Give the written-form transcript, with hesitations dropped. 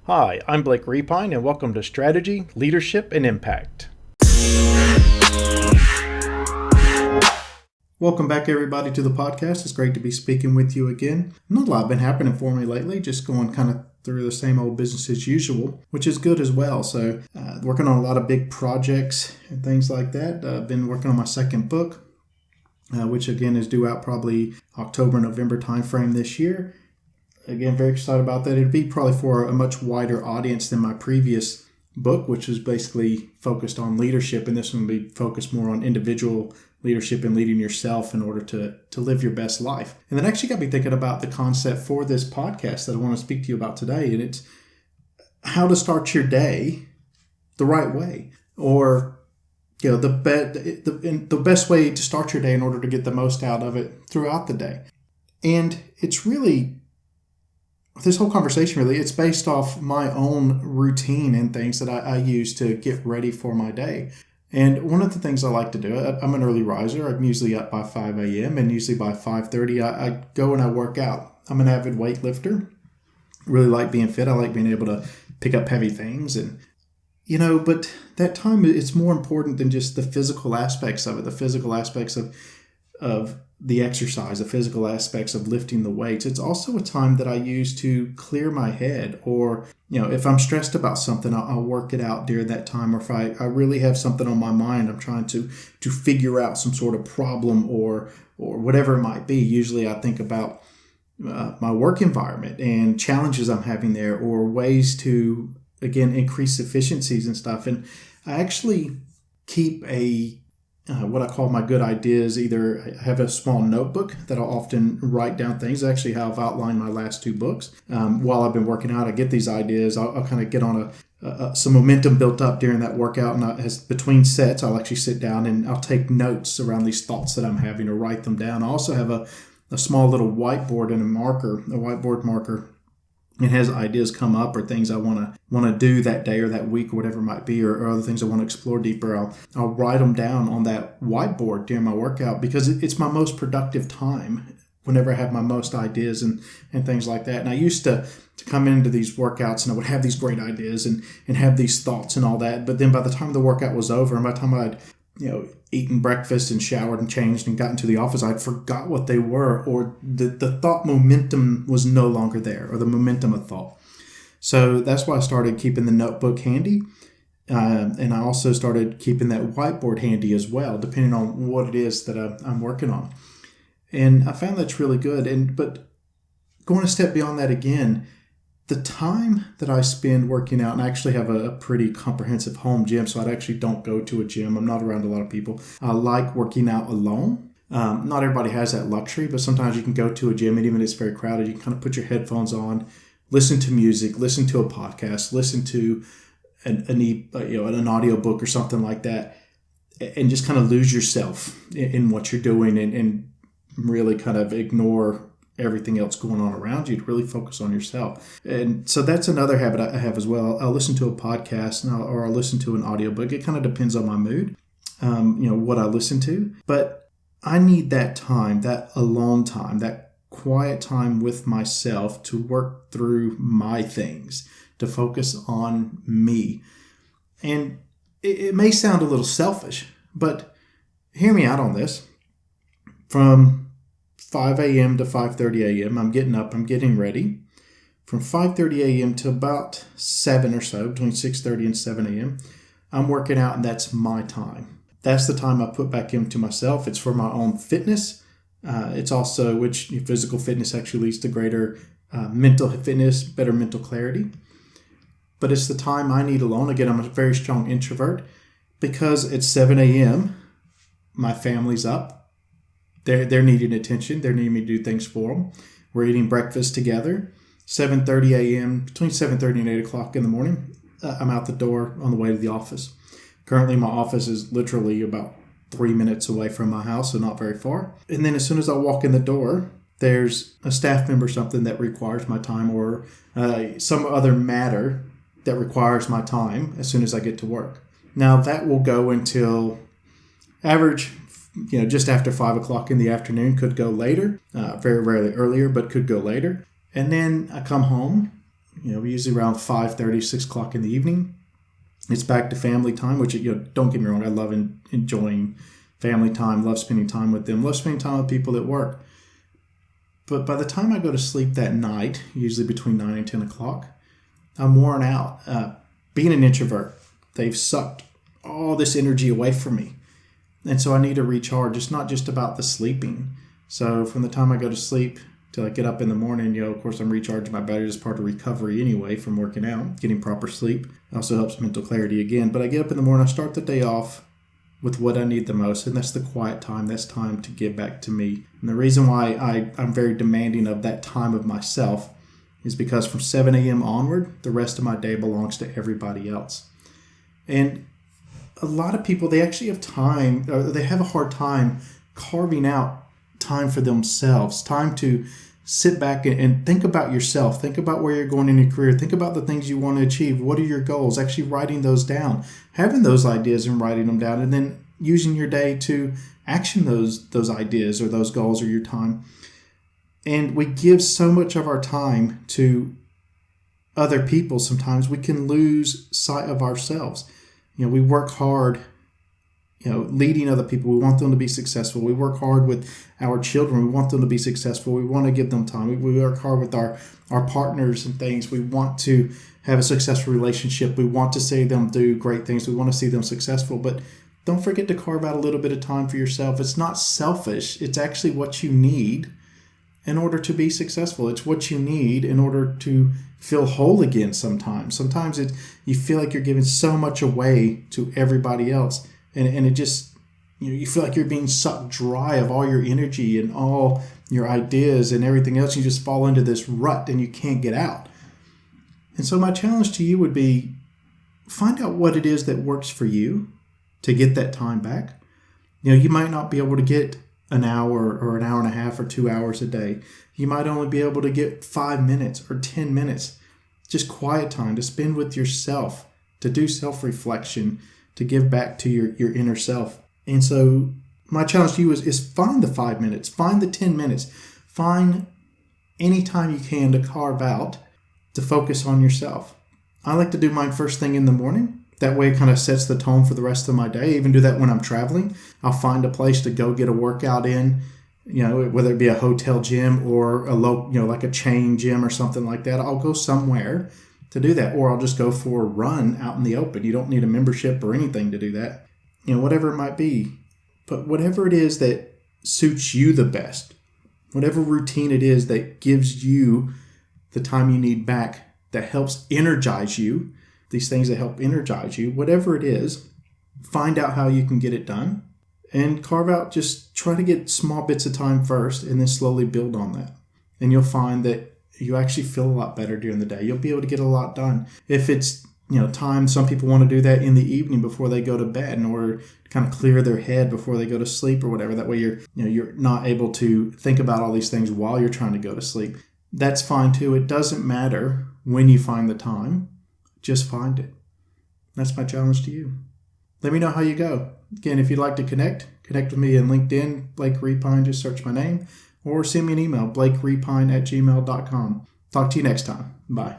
Hi, I'm Blake Repine, and welcome to Strategy, Leadership, and Impact. Welcome back, everybody, to the podcast. It's great to be speaking with you again. Not a lot been happening for me lately, just going kind of through the same old business as usual, which is good as well. So, working on a lot of big projects and things like that. I've been working on my second book, which again is due out probably October, November timeframe this year. Again, very excited about that. It'd be probably for a much wider audience than my previous book, which was basically focused on leadership, and this one will be focused more on individual leadership and leading yourself in order to live your best life. And then actually got me thinking about the concept for this podcast that I want to speak to you about today, and it's how to start your day the right way, or the best way to start your day in order to get the most out of it throughout the day. And it's really, this whole conversation really, it's based off my own routine and things that I use to get ready for my day. And one of the things I like to do, I'm an early riser. I'm usually up by 5 a.m. and usually by 5:30 I go and I work out. I'm an avid weightlifter. Really like being fit. I like being able to pick up heavy things. And, but that time, it's more important than just the physical aspects of it, the physical aspects of the exercise, the physical aspects of lifting the weights. It's also a time that I use to clear my head, or, if I'm stressed about something, I'll work it out during that time. Or if I really have something on my mind, I'm trying to figure out some sort of problem or whatever it might be. Usually I think about my work environment and challenges I'm having there, or ways to, again, increase efficiencies and stuff. And I actually keep what I call my good ideas. Either I have a small notebook that I'll often write down things. Actually, how I've outlined my last two books. While I've been working out, I get these ideas. I'll kind of get on some momentum built up during that workout. And as between sets, I'll actually sit down and I'll take notes around these thoughts that I'm having, or write them down. I also have a small little whiteboard and a whiteboard marker. It has ideas come up, or things I want to do that day or that week or whatever it might be, or other things I want to explore deeper. I'll write them down on that whiteboard during my workout, because it's my most productive time whenever I have my most ideas and things like that. And I used to come into these workouts and I would have these great ideas and have these thoughts and all that. But then by the time the workout was over, and by the time I'd eaten breakfast and showered and changed and gotten to the office, I'd forgot what they were, or the thought momentum was no longer there, or the momentum of thought. So that's why I started keeping the notebook handy. And I also started keeping that whiteboard handy as well, depending on what it is that I'm working on. And I found that's really good. But going a step beyond that again, the time that I spend working out, and I actually have a pretty comprehensive home gym, so I actually don't go to a gym. I'm not around a lot of people. I like working out alone. Not everybody has that luxury, but sometimes you can go to a gym, and even if it's very crowded, you can kind of put your headphones on, listen to music, listen to a podcast, listen to an audio book or something like that, and just kind of lose yourself in what you're doing, and really kind of ignore everything else going on around you to really focus on yourself. And so that's another habit I have as well. I'll listen to a podcast or I'll listen to an audiobook. It kind of depends on my mood, what I listen to. But I need that time, that alone time, that quiet time with myself to work through my things, to focus on me. And it may sound a little selfish, but hear me out on this. From 5 a.m. to 5:30 a.m. I'm getting up, I'm getting ready. From 5:30 a.m. to about 7 or so, between 6:30 and 7 a.m., I'm working out, and that's my time. That's the time I put back into myself. It's for my own fitness. It's also, which physical fitness actually leads to greater mental fitness, better mental clarity. But it's the time I need alone. Again, I'm a very strong introvert, because at 7 a.m., my family's up. They're needing attention. They're needing me to do things for them. We're eating breakfast together. 7:30 a.m., between 7:30 and 8 o'clock in the morning, I'm out the door on the way to the office. Currently, my office is literally about 3 minutes away from my house, so not very far. And then as soon as I walk in the door, there's a staff member, something that requires my time, or some other matter that requires my time as soon as I get to work. Now, that will go until average, just after 5 o'clock in the afternoon. Could go later, very rarely earlier, but could go later. And then I come home, usually around 5:30, 6 o'clock in the evening. It's back to family time, which, don't get me wrong, I love enjoying family time, love spending time with them, love spending time with people at work. But by the time I go to sleep that night, usually between 9 and 10 o'clock, I'm worn out. Being an introvert, they've sucked all this energy away from me. And so I need to recharge. It's not just about the sleeping. So from the time I go to sleep till I get up in the morning, of course, I'm recharging my battery as part of recovery anyway from working out. Getting proper sleep also helps mental clarity again. But I get up in the morning, I start the day off with what I need the most, and that's the quiet time. That's time to give back to me. And the reason why I'm very demanding of that time of myself is because from 7 a.m. onward, the rest of my day belongs to everybody else. And a lot of people, they actually have time, or they have a hard time carving out time for themselves, time to sit back and think about yourself, think about where you're going in your career, think about the things you want to achieve, what are your goals, actually writing those down, having those ideas and writing them down, and then using your day to action those ideas or those goals or your time. And we give so much of our time to other people sometimes we can lose sight of ourselves. We work hard, leading other people. We want them to be successful. We work hard with our children. We want them to be successful. We want to give them time. We work hard with our partners and things. We want to have a successful relationship. We want to see them do great things. We want to see them successful. But don't forget to carve out a little bit of time for yourself. It's not selfish. It's actually what you need in order to be successful. It's what you need in order to feel whole again sometimes. Sometimes you feel like you're giving so much away to everybody else. And it just, you feel like you're being sucked dry of all your energy and all your ideas and everything else. You just fall into this rut and you can't get out. And so my challenge to you would be, find out what it is that works for you to get that time back. You might not be able to get an hour or an hour and a half or 2 hours a day. You might only be able to get 5 minutes or 10 minutes, just quiet time to spend with yourself, to do self-reflection, to give back to your inner self. And so my challenge to you is find the 5 minutes, find the 10 minutes, find any time you can to carve out to focus on yourself. I like to do mine first thing in the morning. That way it kind of sets the tone for the rest of my day. I even do that when I'm traveling. I'll find a place to go get a workout in, whether it be a hotel gym or a like a chain gym or something like that. I'll go somewhere to do that, or I'll just go for a run out in the open. You don't need a membership or anything to do that, whatever it might be. But whatever it is that suits you the best, whatever routine it is that gives you the time you need back, that helps energize you, these things that help energize you, whatever it is, find out how you can get it done and carve out, just try to get small bits of time first and then slowly build on that. And you'll find that you actually feel a lot better during the day. You'll be able to get a lot done. If it's, time, some people want to do that in the evening before they go to bed in order to kind of clear their head before they go to sleep or whatever. That way you're not able to think about all these things while you're trying to go to sleep. That's fine too. It doesn't matter when you find the time. Just find it. That's my challenge to you. Let me know how you go. Again, if you'd like to connect with me on LinkedIn, Blake Repine, just search my name, or send me an email, blakerepine@gmail.com. Talk to you next time. Bye.